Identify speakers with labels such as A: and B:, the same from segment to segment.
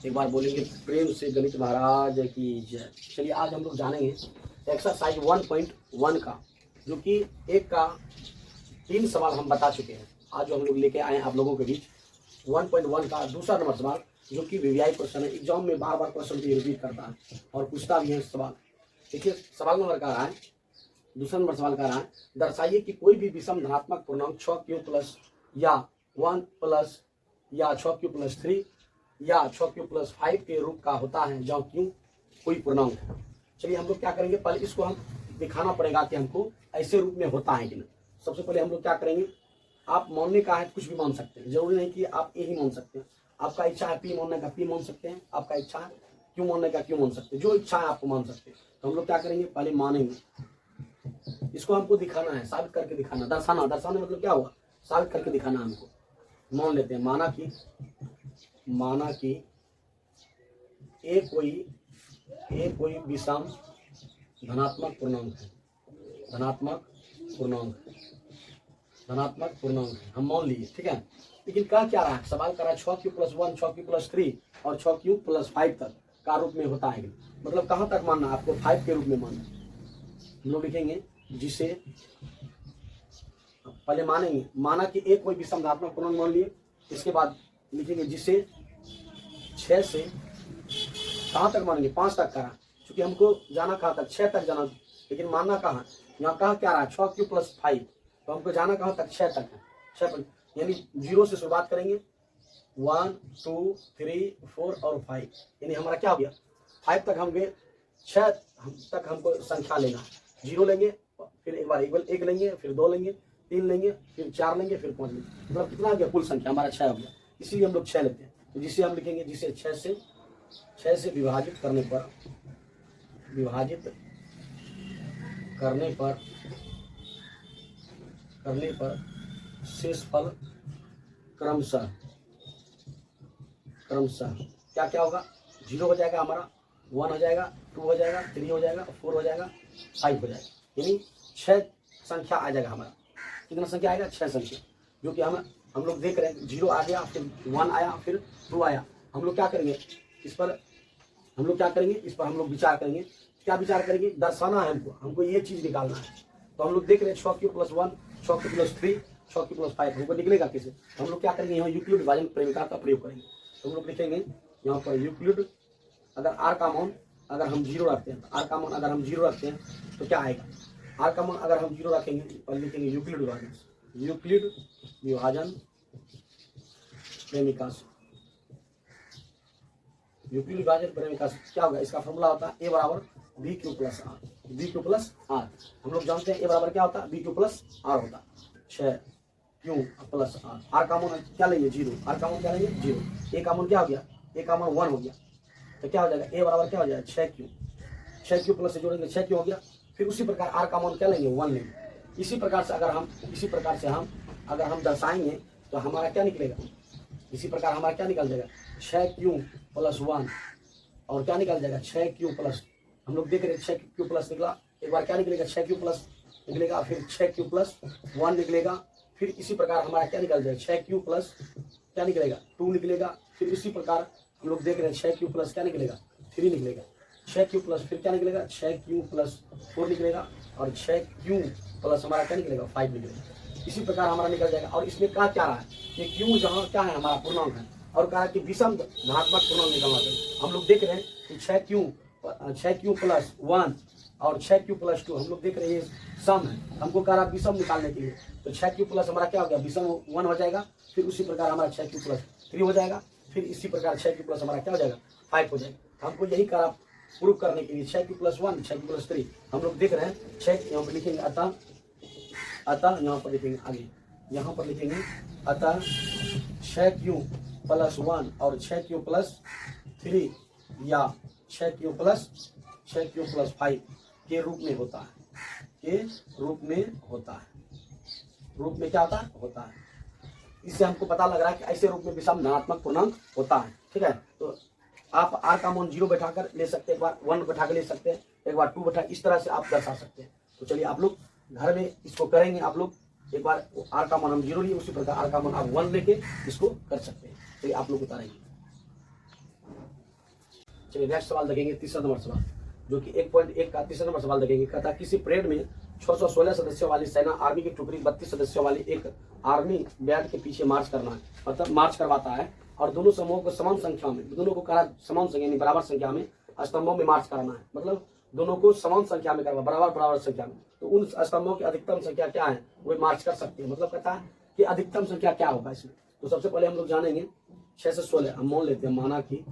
A: एक बार बोलेंगे प्रेम से गणित महाराज की जय। चलिए आज हम लोग जानेंगे एक्सरसाइज 1.1 का, जो कि एक का 3 सवाल हम बता चुके हैं। आज जो हम लोग लेके आए हैं आप लोगों के बीच 1.1 का दूसरा नंबर सवाल, जो कि वीवीआई क्वेश्चन है। एग्जाम में बार बार क्वेश्चन को रिपीट करता है और पूछता भी है सवाल। देखिए सवाल नंबर का रहा है, दूसरा नंबर सवाल का रहा है, दर्शाइए कि कोई भी विषम धनात्मक पूर्णांक 6q प्लस या 1 प्लस या 6q प्लस 3 या 6q प्लस 5 के रूप का होता है जहाँ q कोई पूर्णांक है। चलिए हम लोग क्या करेंगे, पहले इसको हम दिखाना पड़ेगा कि हमको ऐसे रूप में होता है कि नहीं। सबसे पहले हम लोग क्या करेंगे, आप मानने का है कुछ भी मान सकते हैं, जरूरी नहीं कि आप ए ही मान सकते हैं। आपका इच्छा है पी मानने का पी मान सकते हैं, आपका इच्छा है क्यू मानने का क्यू मान सकते हैं, जो इच्छा है आपको मान सकते हैं। तो हम लोग क्या करेंगे, पहले मानेंगे, इसको हमको दिखाना है, साबित करके दिखाना, दर्शाना। दर्शाना मतलब क्या हुआ, साबित करके दिखाना हमको। मान लेते हैं, माना कि ए कोई विषम धनात्मक पूर्णांक है, धनात्मक पूर्णांक है, हम मान लिए, ठीक है। लेकिन कह क्या रहा है, सवाल कर रहा है 6q प्लस 1, 6q प्लस 3 और 6q प्लस 5 तक का रूप में होता है। मतलब कहाँ तक मानना, आपको 5 के रूप में मानना। हम लोग लिखेंगे जिसे पहले मानेंगे, माना कि एक कोई विषम धनात्मक पूर्णांक मान लिए। इसके बाद लिखेंगे जिसे 6 से कहाँ तक मानेंगे, 5 तक करा, क्योंकि हमको जाना कहाँ तक, 6 तक जाना, लेकिन मानना कहाँ, यहाँ कहाँ क्या रहा है 6q प्लस 5, तो हमको जाना कहाँ तक, 6 तक है। 6 पर यानी 0 से शुरुआत करेंगे, 1 2 3 4 और 5, यानी हमारा क्या हो गया 5 तक हम गए। 6 तक हमको संख्या लेना है, 0 लेंगे, फिर एक बार एक लेंगे, फिर 2 लेंगे, 3 लेंगे, फिर 4 लेंगे, फिर 5 लेंगे। मतलब कितना हो गया, कुल संख्या हमारा 6 हो गया। इसीलिए हम लोग 6 लेते हैं। तो जिसे हम लिखेंगे, जिसे 6 से विभाजित करने पर शेष फल क्रमशः क्या क्या होगा, 0 हो जाएगा हमारा, 1 हो जाएगा, 2 हो जाएगा, 3 हो जाएगा, 4 हो जाएगा, 5 हो जाएगा। यानी 6 संख्या आ जाएगा हमारा। कितना संख्या आएगा, 6 संख्या, जो कि हम लोग देख रहे हैं। 0 आ गया, फिर 1 आया, फिर 2 आया। हम लोग क्या करेंगे, इस पर हम लोग विचार करेंगे। क्या विचार करेंगे, दर्शाना है हमको ये चीज निकालना है। तो हम लोग देख रहे हैं 6q plus 1, 6q plus 3, 6q plus 5, हमको निकलेगा कैसे। तो हम लोग क्या करेंगे, यहाँ यूक्लिड विभाजन प्रेमिका का प्रयोग करेंगे। तो हम लोग लिखेंगे यहाँ पर यूक्लिड, अगर आर का मान अगर हम 0 रखते हैं, आर का मान अगर हम 0 रखते हैं तो क्या आएगा, आर का मान अगर हम 0 रखेंगे और लिखेंगे यूक्लिड विभाजन प्रेमिका से। यूक्लिड विभाजन प्रेमिका से क्या होगा, इसका फॉर्मूला होता है a बराबर bq प्लस r। हम लोग जानते हैं a बराबर क्या होता है, bq प्लस r होता है, 6q प्लस r। r का मान क्या लेंगे, 0, r का मान क्या लेंगे 0, a का मान क्या हो गया, a का मान 1 हो गया। तो क्या हो जाएगा, a बराबर क्या हो जाएगा 6q प्लस से जोड़ेंगे 6q हो गया। फिर उसी प्रकार r का मान क्या लेंगे, 1 लेंगे। इसी प्रकार से अगर हम दर्शाएंगे तो हमारा क्या निकलेगा, इसी प्रकार हमारा क्या निकल जाएगा 6q प्लस 1 और क्या निकल जाएगा 6q प्लस, हम लोग देख रहे हैं 6q प्लस निकला। एक बार क्या निकलेगा 6q प्लस निकलेगा, फिर 6q प्लस 1 निकलेगा। फिर इसी प्रकार हमारा क्या निकल जाएगा 6q प्लस क्या निकलेगा 2 निकलेगा। फिर इसी प्रकार हम लोग देख रहे हैं 6q प्लस क्या निकलेगा 3 निकलेगा। 6q प्लस फिर क्या निकलेगा 6q प्लस 4 निकलेगा और 6q प्लस हमारा क्या निकलेगा 5 निकलेगा। इसी प्रकार हमारा निकल जाएगा। और इसमें कहा क्या रहा है कि q जहाँ क्या है हमारा पूर्णांक है, और कहा कि विषम धनात्मक पूर्णांक निकलना चाहिए। हम लोग देख रहे हैं कि 6q प्लस 1 और 6q प्लस 2 हम लोग देख रहे हैं सम है। हमको कह रहा विषम निकालने के लिए, तो 6q प्लस हमारा क्या हो गया, विषम 1 हो जाएगा। फिर उसी प्रकार हमारा 6q प्लस 3 हो जाएगा। फिर इसी प्रकार 6q प्लस हमारा क्या हो जाएगा 5 हो जाएगा। हमको यही करा प्रूव करने के लिए 6q प्लस 1, 6q प्लस 3 हम लोग देख रहे हैं 6 यहाँ पर लिखेंगे, अतः यहाँ पर लिखेंगे, आगे यहाँ पर लिखेंगे अतः 6q प्लस 1 और 6q प्लस 3 या 6q प्लस 5 के रूप में होता है, रूप में क्या होता है। इससे हमको पता लग रहा है कि ऐसे रूप में विषम धनात्मक पूर्णांक होता है, ठीक है। तो आप r का मान 0 बैठाकर ले सकते हैं, एक बार 1 बैठा कर ले सकते हैं, एक बार 2 बैठा, इस तरह से आप दर्शा सकते हैं। तो चलिए आप लोग घर में इसको करेंगे। आप लोग एक बार r का मान हम 0 लिए, उसी प्रकार r का मान आप 1 लेके इसको कर सकते हैं। चलिए आप लोग उतारेंगे। चलिए नेक्स्ट सवाल देखेंगे, तीसरा नंबर सवाल, जो कि 1.1 का तीसरा नंबर सवाल देखेंगे। कहता है किसी परेड में 616 सदस्यों वाली सेना आर्मी की टुकड़ी 32 सदस्यों वाली एक आर्मी बैंड के पीछे मार्च करना है, मतलब मार्च करवाता है, और दोनों समूहों को समान संख्या में, दोनों को कहा समान संख्या यानी बराबर संख्या में स्तंभों में मार्च कराना है, मतलब दोनों को समान संख्या में करवा, बराबर संख्या में। तो उन स्तंभों की अधिकतम संख्या क्या है, वो मार्च कर सकते हैं। मतलब कहता है कि अधिकतम संख्या क्या होगा इसमें। तो सबसे पहले हम लोग जानेंगे 6 से 16, हम मान लेते हैं, माना कि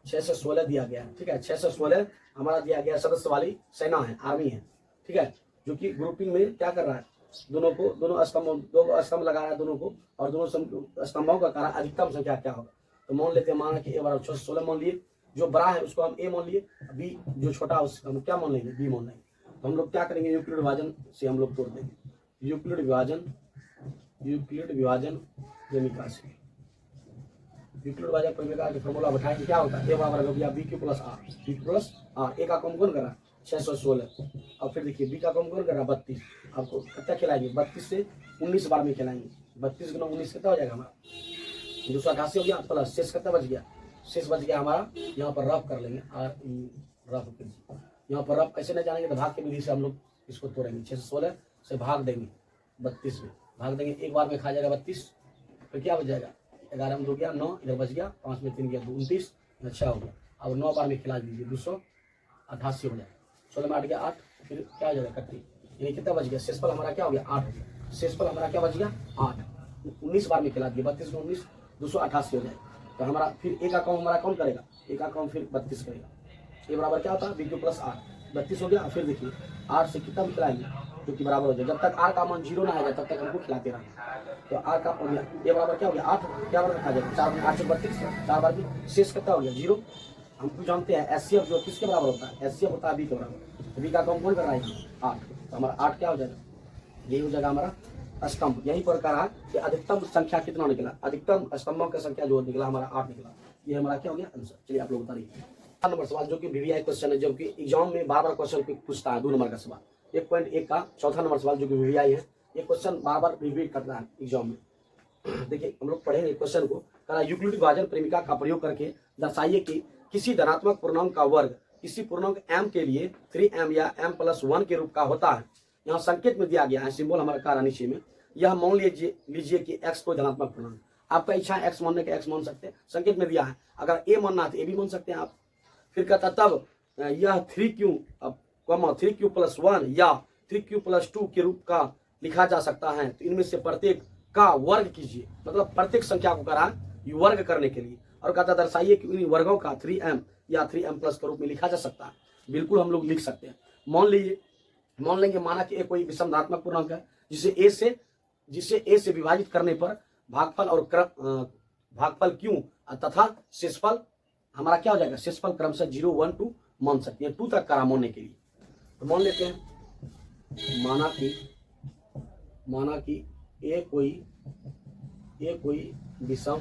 A: 6 से 16 दिया गया है, ठीक है। 6 से 16 हमारा दिया गया सदस्य वाली सेना है, आर्मी है, ठीक है, जो कि ग्रुपिंग में क्या कर रहा है, दोनों स्तंभ लगा रहा है दोनों को, और दोनों स्तंभों का कारण अधिकतम संख्या क्या होगा। तो मान लेते हैं, माना कि ए बराबर 6 से 16 मान लिए, जो बड़ा है उसको हम ए मान लिए, बी जो छोटा है उसको हम क्या मान लेंगे, बी मान लेंगे। तो हम लोग क्या करेंगे, यूक्लिड विभाजन से हम लोग तोड़ देंगे, यूक्लिड विभाजन प्रेमिका से, यूक्लिड विभाजन प्रेमिका के फॉर्मूला बैठाएंगे, क्या होता है, ए बराबर हो गया B Q plus R, B plus R. A का कौन कौन करा 616, और फिर देखिए बी का कौन कौन करा 32, आपको कितना खिलाएंगे, 32 से 19 बार में खिलाएंगे, 32 गुना 19 कितना हो जाएगा हमारा 288 हो गया, प्लस शेष कितना बच गया, शेष बच गया हमारा, यहाँ पर रफ कर लेंगे, रफ कीजिए, यहाँ पर रफ कैसे नहीं जानेंगे, तो भाग के विधि से हम लोग इसको तोड़ेंगे, 6 से 16 से भाग देंगे 32 में, भाग देंगे, एक बार में खा जाएगा 32, फिर क्या बच जाएगा, 11 में 2 गया 9, इधर बच गया 5 में 3 गया 29, अच्छा हो गया। अब 9 बार में खिला दीजिए 288 हो जाएगा, 16 में 8 गया 8, फिर क्या हो जाएगा 31, यानी कितना बच गया, शेषफल हमारा क्या हो गया 8 हो गया, शेषफल हमारा क्या बच गया 8, 19 बार में खिला दिए, 32 में 19 288 हो जाएगा। तो हमारा फिर एक अकाउंट हमारा कौन करेगा, एक अकाउंट फिर 32 करेगा, ये बराबर क्या होता है बी क्यू प्लस आर, 32 हो गया। फिर देखिए 8 से कितना खिलाएंगे जो कि बराबर हो जाए, जब तक आर का मान 0 ना आ जाए तब तक हमको खिलाते रहना। तो आर का हो गया, ये बराबर क्या हो गया 8, क्या बराबर खा जाएगा 4 में 8 से 32, 4 बार भी शेष कितना हो गया 0। हम जानते हैं एचसीएफ जो किसके बराबर होता है, एचसीएफ होता है बी के बराबर, तो बी का अकाउंट कौन कर रहा है 8, तो हमारा 8 क्या हो जाएगा, यही हो जाएगा हमारा स्तंभ। यहीं पर कहा कि अधिकतम संख्या कितना निकला, अधिकतम स्तंभों की संख्या जो निकला हमारा 8 निकला, ये हमारा क्या हो गया आंसर। चलिए आप लोग बता रही नंबर सवाल जो कि वीवीआई क्वेश्चन है, जो कि एग्जाम में बार बार क्वेश्चन पूछता है, 2 नंबर का सवाल, 1.1 का चौथा नंबर सवाल जो कि वीवीआई है, ये क्वेश्चन बार बार रिपीट करता है एग्जाम में। देखिए हम लोग पढ़ेंगे क्वेश्चन को, कहा यूक्लिड विभाजन प्रेमिका का प्रयोग करके दर्शाइए कि किसी धनात्मक पूर्णांक का वर्ग किसी पूर्णांक m के लिए 3m या m+1 के रूप का होता है। यहाँ संकेत में दिया गया है, सिंबल हमारा कारण नीचे में, यह मान लीजिए कि x कोई धनात्मक पूर्णांक, आपका इच्छा है x मानने का x मान सकते हैं, संकेत में दिया है, अगर a मानना है तो a भी मान सकते हैं आप। फिर कहता तब यह 3q+1 या 3q+2 के रूप का लिखा जा सकता है, तो इनमें से प्रत्येक का वर्ग कीजिए, मतलब प्रत्येक संख्या को करा वर्ग करने के लिए, और कहता दर्शाइए कि इन वर्गों का 3m या 3m+ के रूप में लिखा जा सकता है। बिल्कुल हम लोग लिख सकते हैं, मान लेंगे माना कि कोई विषम धनात्मक पूर्णांक है जिसे a से विभाजित करने पर भागफल और भागफल q तथा शेषफल हमारा क्या हो जाएगा, शेषफल क्रमशः 0, 1, 2 मान सकते हैं, 2 तक करा मानने के लिए। तो मान लेते हैं, माना कि a कोई विषम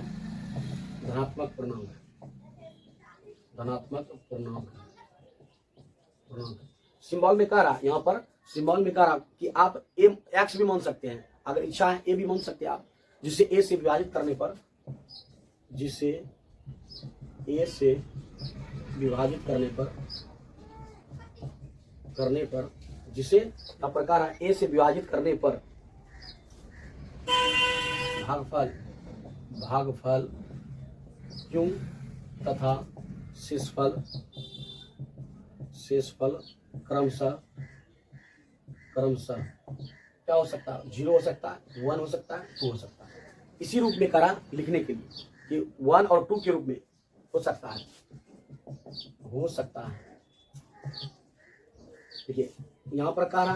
A: धनात्मक पूर्णांक सिंबल में कह रहा, यहाँ पर सिंबल में कह रहा कि आप x भी मान सकते हैं, अगर इच्छा है a भी मान सकते हैं आप, जिसे a से विभाजित करने पर, जिसे a से विभाजित करने पर जिसे का प्रकार है a से विभाजित करने पर भागफल क्यों तथा शेषफल क्रमशः क्या हो सकता है, 0 हो सकता है, 1 हो सकता है, 2 हो सकता है। इसी रूप में करा लिखने के लिए कि 1 और 2 के रूप में हो सकता है। देखिए यहाँ पर कह रहा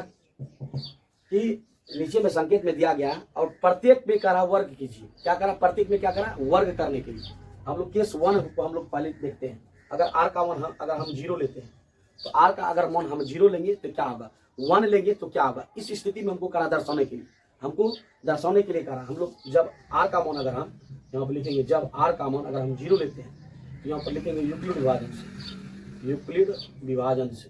A: कि नीचे में संकेत में दिया गया और प्रत्येक में कह रहा वर्ग कीजिए, क्या करा प्रत्येक में क्या करा वर्ग करने के लिए। हम लोग केस 1 को हम लोग पहले देखते हैं, अगर r का मान अगर हम 0 लेते हैं तो r का अगर मान हम 0 लेंगे तो क्या होगा, 1 लेंगे तो क्या होगा। इस स्थिति में हमको करा दर्शाने के लिए करा हम लोग, जब r का मान अगर हम यहाँ पर लिखेंगे, जब r का मान अगर हम 0 लेते हैं तो यहाँ पर लिखेंगे यूक्लिड विभाजन से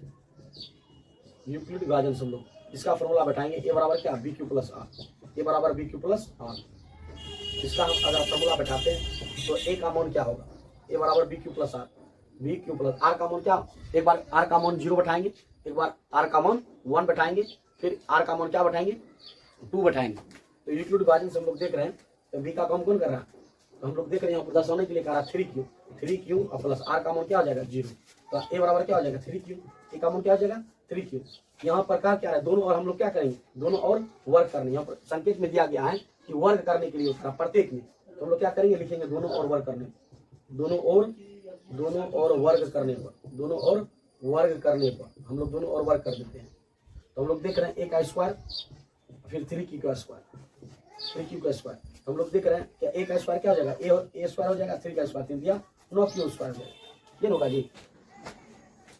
A: हम लोग इसका फॉर्मूला बैठाएंगे, a बराबर क्या B Q plus R, a बराबर बी क्यू प्लस आर। इसका हम अगर फॉर्मूला बैठाते हैं तो a का मान क्या होगा, a बराबर B Q plus R, B Q plus R का मान क्या, एक बार आर का मान 0 बैठाएंगे, एक बार आर का मान 1 बैठाएंगे, फिर आर का मान क्या बैठाएंगे 2 बैठाएंगे। तो यूक्लिड विभाजन से हम लोग देख रहे हैं तो बी का काम कौन कर रहा है, तो हम लोग देख रहे हैं यहाँ पर दर्शाने के लिए कह रहा है 3q प्लस आर का मान क्या हो जाएगा 0, तो ए बराबर क्या हो जाएगा 3q, ए का मान क्या हो जाएगा 3q। यहाँ पर कहा क्या है दोनों और हम लोग क्या करेंगे, दोनों और वर्ग करने, यहाँ पर संकेत में दिया गया है कि वर्ग करने के लिए प्रत्येक में, तो हम लोग क्या करेंगे लिखेंगे दोनों और वर्ग करने, दोनों और वर्ग करने पर, दोनों और वर्ग करने पर हम लोग दोनों और वर्ग कर देते हैं। तो हम लोग देख रहे हैं ए का स्क्वायर फिर 3q का स्क्वायर, 3q का स्क्वायर, हम लोग देख रहे हैं क्या ए का स्क्वायर क्या हो जाएगा, ए स्क्वायर हो जाएगा, 3 का स्क्वायर 3 दिया 9q स्क्वायर हो जाएगा, ये होगा जी,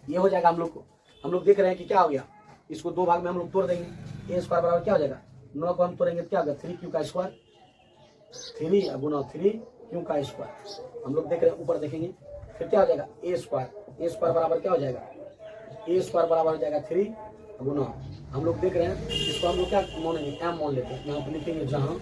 A: ये हो जाएगा। हम लोग देख रहे हैं कि क्या हो गया, इसको दो भाग में हम लोग तोड़ देंगे, ए स्क्वायर बराबर क्या हो जाएगा 9 को हम तोड़ेंगे तो क्या होगा 3q का स्क्वायर, 3 गुना 3q का स्क्वायर। हम लोग देख रहे हैं ऊपर देखेंगे फिर क्या हो जाएगा ए स्क्वायर बराबर क्या हो जाएगा, ए स्क्वायर बराबर हो जाएगा 3 गुना, हम लोग देख रहे हैं इसको हम लोग क्या मानेंगे एम मान लेते हैं, यहाँ पर लिखेंगे जहाँ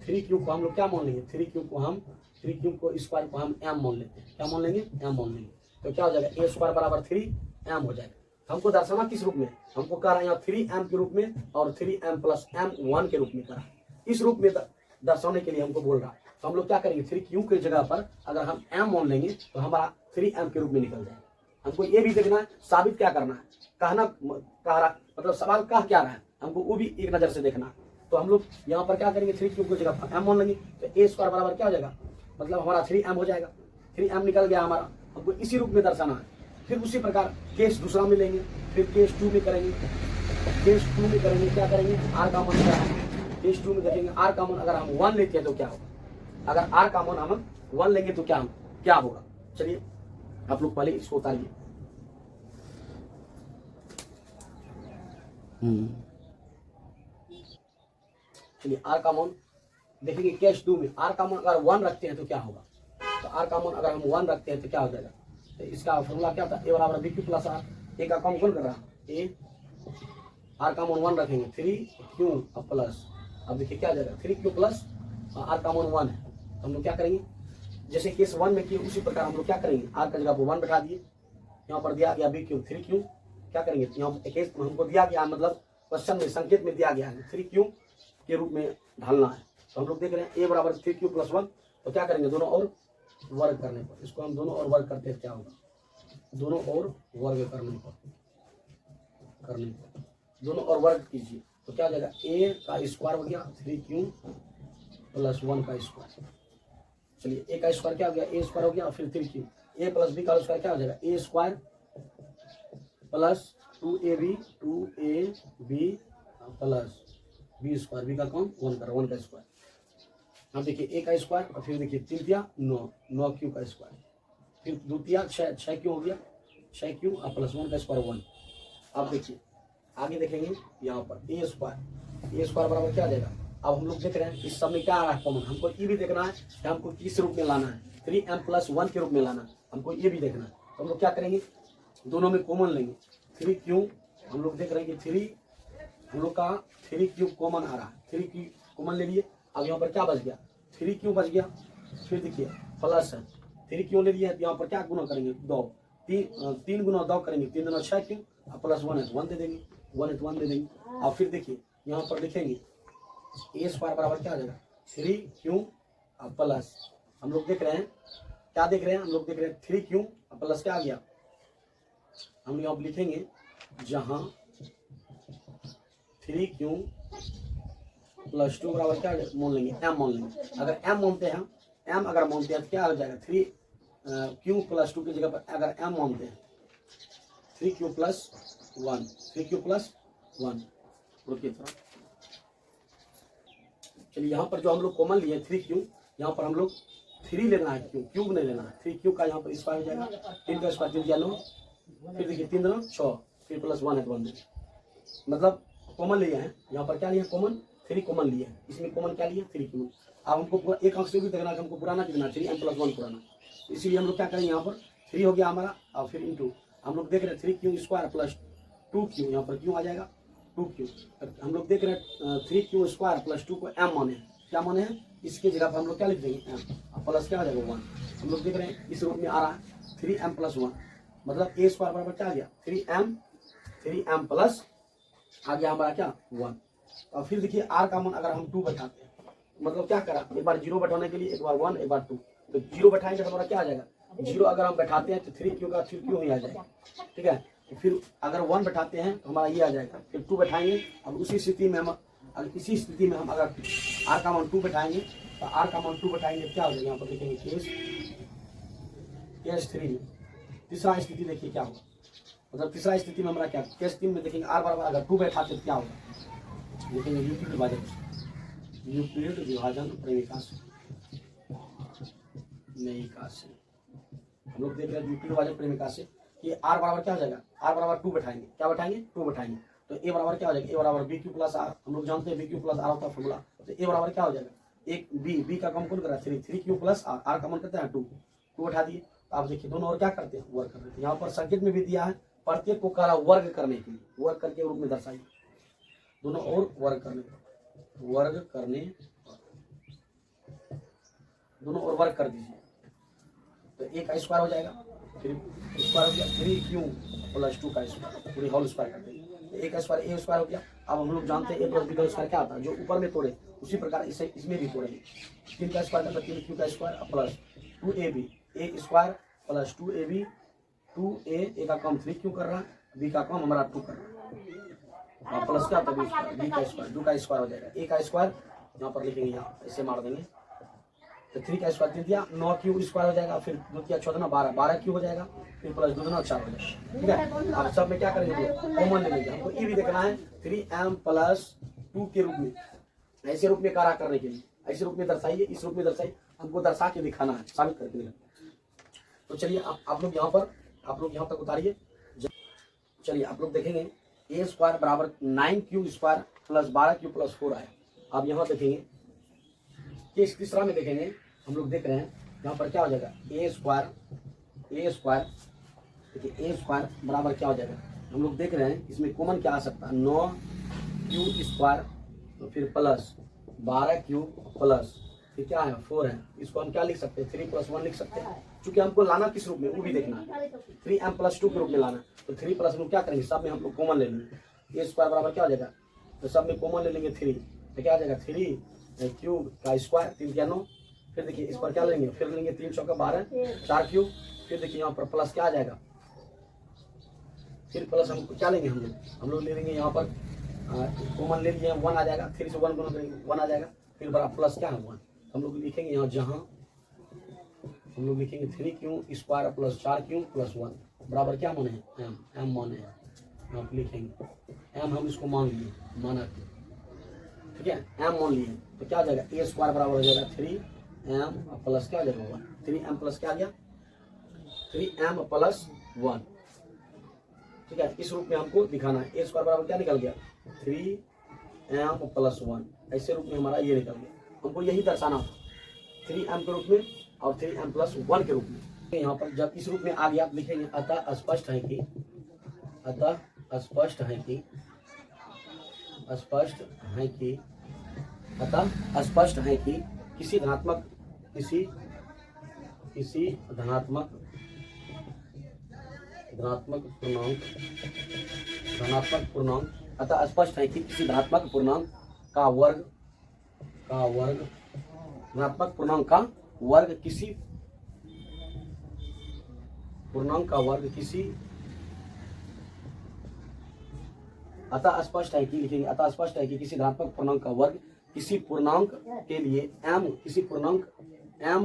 A: 3q को हम लोग क्या मान लेंगे, 3q को स्क्वायर को हम एम मान लेते हैं, क्या मान लेंगे एम मान लेंगे, तो क्या हो जाएगा ए स्क्वायर बराबर 3m हो जाएगा। हमको दर्शाना किस रूप में, हमको कह रहा है यहाँ 3m के रूप में और 3m प्लस m1 के रूप में कह रहा है, इस रूप में दर्शाने के लिए हमको बोल रहा है। तो हम लोग क्या करेंगे 3q की जगह पर अगर हम m मान लेंगे तो हमारा 3m के रूप में निकल जाएगा। हमको ये भी देखना है साबित क्या करना है, कह रहा मतलब सवाल कह क्या रहा है, हमको वो भी एक नजर से देखना है। तो हम लोग यहाँ पर क्या करेंगे 3q की जगह पर m मान लेंगे तो ए स्क्वायर बराबर क्या हो जाएगा, मतलब हमारा 3m हो जाएगा, 3m निकल गया हमारा, हमको इसी रूप में दर्शाना है। फिर उसी प्रकार केस दूसरा में लेंगे, फिर केस 2 में करेंगे, केस 2 में करेंगे क्या करेंगे आर का मान क्या है, केस 2 में देखेंगे आर का मान अगर हम 1 लेते हैं तो क्या होगा, अगर आर का मान हम 1 लेंगे तो क्या होगा। चलिए आप लोग पहले इसको उतारिए, चलिए आर का मान देखेंगे केस 2 में आर का मान अगर 1 रखते हैं तो क्या होगा, तो आर का मान अगर हम 1 रखते हैं तो क्या हो जाएगा, तो इसका फॉर्मूला क्या था ए बराबर B Q plus R, A का काम कौन कर रहा है ए, आर का मान 1 रखेंगे 3q प्लस, अब देखिए क्या आ जाएगा 3q प्लस आर का मान 1 है, तो हम लोग क्या करेंगे जैसे केस 1 में किए उसी प्रकार हम लोग क्या करेंगे आर का जगह पर 1 बैठा दिए, यहाँ पर दिया गया बी क्यू 3q, क्या करेंगे यहाँ केस हमको दिया गया मतलब क्वेश्चन में संकेत में दिया गया है 3q के रूप में ढालना है। तो हम लोग देख रहे हैं ए बराबर 3q प्लस 1, तो क्या करेंगे दोनों और वर्ग करने पर, इसको हम दोनों और वर्ग करते हैं क्या होगा, दोनों और वर्ग करने पर दोनों और वर्ग कीजिए तो क्या हो जाएगा ए का स्क्वायर हो गया 3q प्लस 1 का स्क्वायर, चलिए ए का स्क्वायर क्या हो गया ए स्क्वायर हो गया फिर 3q, ए प्लस बी का स्क्वायर क्या हो जाएगा A square plus 2ab plus B square, B का कौन 1 का स्क्वायर, अब देखिए ए का स्क्वायर और फिर देखिए 3 दिया 9q का स्क्वायर, फिर 2 दिया 6q हो गया 6q प्लस 1 का स्क्वायर 1। अब देखिए आगे देखेंगे यहाँ पर ए स्क्वायर बराबर क्या आ जाएगा, अब हम लोग देख रहे हैं इस सब में क्या आ रहा है कॉमन, हमको ये भी देखना है कि हमको किस रूप में लाना है 3m प्लस 1 के रूप में लाना है, हमको ये भी देखना है। तो हम लोग क्या करेंगे दोनों में कॉमन लेंगे 3q, हम लोग देख रहे हैं कि 3 हम लोग का 3q कॉमन आ रहा है, 3q कॉमन ले लिए, अब यहाँ पर क्या बच गया 3q बच गया, फिर देखिए प्लस है 3q ले लिया, यहाँ पर क्या गुना करेंगे 2, 3 गुना 2 करेंगे 3 गुना 6q प्लस 1 है तो 1 दे देंगे, 1 है तो 1 दे देंगे। अब फिर देखिए यहाँ पर देखेंगे ए स्क्वायर बराबर क्या आ जाएगा 3q प्लस, हम लोग देख रहे हैं क्या देख रहे हैं, हम लोग देख रहे हैं 3q प्लस क्या आ गया, हम यहाँ पर लिखेंगे जहाँ 3q प्लस 2 बराबर क्या मान लेंगे m मान लेंगे, अगर m मानते हैं m अगर मानते हैं तो क्या हो जाएगा 3q प्लस 2 की जगह पर अगर m मानते हैं 3q प्लस 1 रुकिए थोड़ा, चलिए यहाँ पर जो हम लोग कॉमन लिए 3q, यहाँ पर हम लोग 3 लेना है, क्यूब नहीं लेना है, 3q का यहाँ पर स्क्वायर हो जाएगा 3 का स्क्वायर 3 9, फिर देखिए 3 2 6 फिर प्लस 1 है तो 1 देंगे, मतलब कॉमन लिए हैं यहाँ पर क्या लिया कॉमन 3 कॉमन लिए हैं, इसमें कॉमन क्या लिया 3q। अब हमको एक अंक से भी देखना है हमको पुराना कितना 3m प्लस 1 पुराना, इसीलिए हम लोग क्या करेंगे यहाँ पर 3 हो गया हमारा और फिर इंटू हम लोग देख रहे हैं 3q स्क्वायर प्लस 2q, यहाँ पर क्यों आ जाएगा 2q, हम लोग देख रहे हैं 3q स्क्वायर प्लस 2 को m माने हैं, क्या माने हैं इसके जगह पर हम लोग क्या लिख देंगे m प्लस क्या आ जाएगा 1, हम लोग देख रहे हैं इस रूप में आ रहा है 3m प्लस 1, मतलब a स्क्वायर बराबर क्या आ गया 3m प्लस आ गया हमारा क्या 1। और फिर देखिए r का मान अगर हम 2 बैठाते हैं, मतलब क्या करा, एक बार 0 बैठाने के लिए एक बार 1 एक बार 2, तो 0 बैठाएंगे तो हमारा क्या आ जाएगा 0, अगर हम बैठाते हैं तो 3 क्यों का 3 क्यों ही आ जाएगा, ठीक है। तो फिर अगर 1 बैठाते हैं तो हमारा ये आ जाएगा, फिर 2 बैठाएंगे। अब उसी स्थिति में हम अगर r का मान 2 बैठाएंगे तो r का मान 2 बैठाएंगे क्या हो जाएगा, यहाँ पर देखेंगे केस 3 में तीसरा स्थिति देखिए क्या होगा, मतलब तीसरा स्थिति में हमारा क्या केस 3 में देखेंगे r बराबर अगर 2 बैठाते तो क्या होगा, देखेंगे यूक्लिड विभाजन प्रेमिका से हम लोग देख रहे हैं यूक्लिड विभाजन प्रेमिका से कि r बराबर क्या हो जाएगा, r बराबर 2 बैठाएंगे, क्या बैठाएंगे 2 बैठाएंगे, तो a बराबर क्या हो जाएगा, a बराबर b क्यू प्लस r, हम लोग जानते हैं b क्यू प्लस r होता है फॉर्मूला, तो a बराबर क्या हो जाएगा एक b का कम कौन करा 3 क्यू प्लस r का मान करते हैं 2 बैठा दिए। तो आप देखिए दोनों और क्या करते हैं वर्ग कर रहे थे, यहाँ पर संकेत में भी दिया है प्रत्येक को करा वर्ग करने के लिए, वर्ग करके रूप में दर्शाइए, दोनों और वर्ग करने दोनों और वर्ग कर दीजिए, तो a का स्क्वायर हो जाएगा, फिर स्क्वायर हो गया 3q प्लस 2 का स्क्वायर पूरी होल स्क्वायर कर देंगे, a का स्क्वायर a स्क्वायर हो गया। अब हम लोग जानते हैं a प्लस b का स्क्वायर क्या आता है, जो ऊपर में तोड़े उसी प्रकार इसे इसमें भी तोड़ेंगे, 3 का स्क्वायर करता है 3q का square plus 2ab a square plus 2ab 2a का कम 3 क्यों कर रहा है, b का कम हमारा 2 कर रहा है, प्लस क्या होता है b का स्क्वायर 2 का स्क्वायर हो जाएगा, a का स्क्वायर यहाँ पर लिखेंगे, यहाँ ऐसे मार देंगे तो 3 का स्क्वायर 3 दिया 9q स्क्वायर हो जाएगा, फिर 2 किया 14 12 क्यू हो जाएगा, फिर प्लस 2 4 हो जाएगा, ठीक है। अब सब में क्या करेंगे कॉमन ले लेंगे, हमको ये भी देखना है 3m प्लस 2 के रूप में, ऐसे रूप में करा करने के लिए ऐसे रूप में दर्शाइए, इस रूप में दर्शाइए, हमको दर्शा के दिखाना है, साबित करके। तो चलिए आप लोग यहाँ तक उतारिए, चलिए आप लोग देखेंगे a स्क्वायर बराबर 9q square plus 12q plus 4 आया। आप यहाँ देखेंगे कि इस तीसरा में देखेंगे हम लोग देख रहे हैं यहाँ पर क्या हो जाएगा a स्क्वायर देखिए a स्क्वायर बराबर क्या हो जाएगा, हम लोग देख रहे हैं इसमें कॉमन क्या आ सकता है 9q स्क्वायर, तो फिर प्लस 12q प्लस फिर क्या है 4 है, इसको हम क्या लिख सकते हैं 3 प्लस 1 लिख सकते हैं, क्योंकि हमको लाना किस रूप में वो भी देखना है, 3m प्लस 2 के रूप में लाना, तो 3 प्लस हम क्या करेंगे सब में हम लोग कॉमन ले लेंगे, a स्क्वायर बराबर क्या हो जाएगा, तो सब में कॉमन ले लेंगे 3, तो क्या आ जाएगा 3q का स्क्वायर 3 क्या 9, फिर देखिए इस पर क्या लेंगे, फिर लेंगे 3 चौका 12 4q, फिर देखिए यहाँ पर प्लस क्या आ जाएगा, फिर प्लस हम क्या लेंगे हम लोग ले लेंगे यहाँ पर कॉमन ले लिए 1 आ जाएगा, 3 से 1 गुना करेंगे 1 आ जाएगा, फिर बड़ा प्लस क्या है 1, हम लोग लिखेंगे यहाँ जहाँ हम लोग लिखेंगे 3q square plus 4q plus 1 बराबर क्या माने हैं m माने हैं, यहाँ पर लिखेंगे m हम इसको मान लिए माना, ठीक है m मान लिए, तो क्या आ जाएगा a स्क्वायर बराबर हो जाएगा 3m प्लस क्या आ जाएगा 1, 3m प्लस क्या आ गया 3m प्लस 1, ठीक है। इस रूप में हमको दिखाना है, a स्क्वायर बराबर क्या निकल गया 3m प्लस 1, ऐसे रूप में हमारा ये निकल गया, हमको यही दर्शाना था 3m के रूप में और 3m प्लस 1 के रूप में। यहाँ पर जब इस रूप में आ गया आप लिखेंगे अतः स्पष्ट है कि किसी धनात्मक पूर्णांक अतः स्पष्ट है कि किसी धनात्मक पूर्णांक का वर्ग किसी अतः स्पष्ट है कि लिखेंगे अतः स्पष्ट है कि किसी धनात्मक पूर्णांक का वर्ग किसी पूर्णांक के लिए m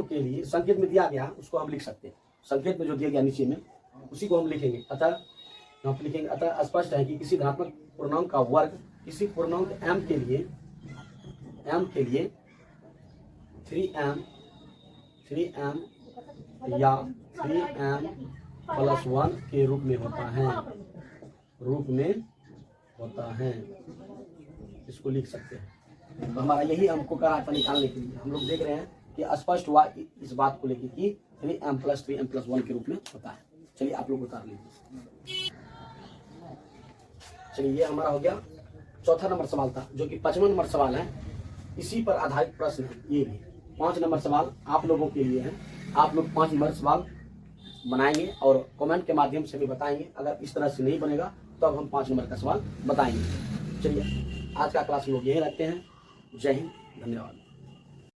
A: के लिए संकेत में दिया गया उसको हम लिख सकते हैं, संकेत में जो दिया गया नीचे में उसी को हम लिखेंगे, अतः यहाँ पर लिखेंगे अतः स्पष्ट है कि किसी धनात्मक पूर्णांक का वर्ग किसी पूर्णांक m के लिए 3m या 3m प्लस 1 के रूप में होता है, इसको लिख सकते हैं। तो हमारा यही हमको कहा था निकालने के लिए, हम लोग देख रहे हैं कि स्पष्ट हुआ इस बात को लेकर कि 3m प्लस 1 के रूप में होता है। चलिए आप लोग उतार लीजिए। चलिए ये हमारा हो गया चौथा नंबर सवाल था, जो कि 5वां नंबर सवाल है, इसी पर आधारित प्रश्न है। ये भी 5 नंबर सवाल आप लोगों के लिए है, आप लोग 5 नंबर सवाल बनाएंगे और कमेंट के माध्यम से भी बताएंगे। अगर इस तरह से नहीं बनेगा तो अब हम 5 नंबर का सवाल बताएंगे। चलिए आज का क्लास हम लोग यहीं रखते हैं। जय हिंद, धन्यवाद।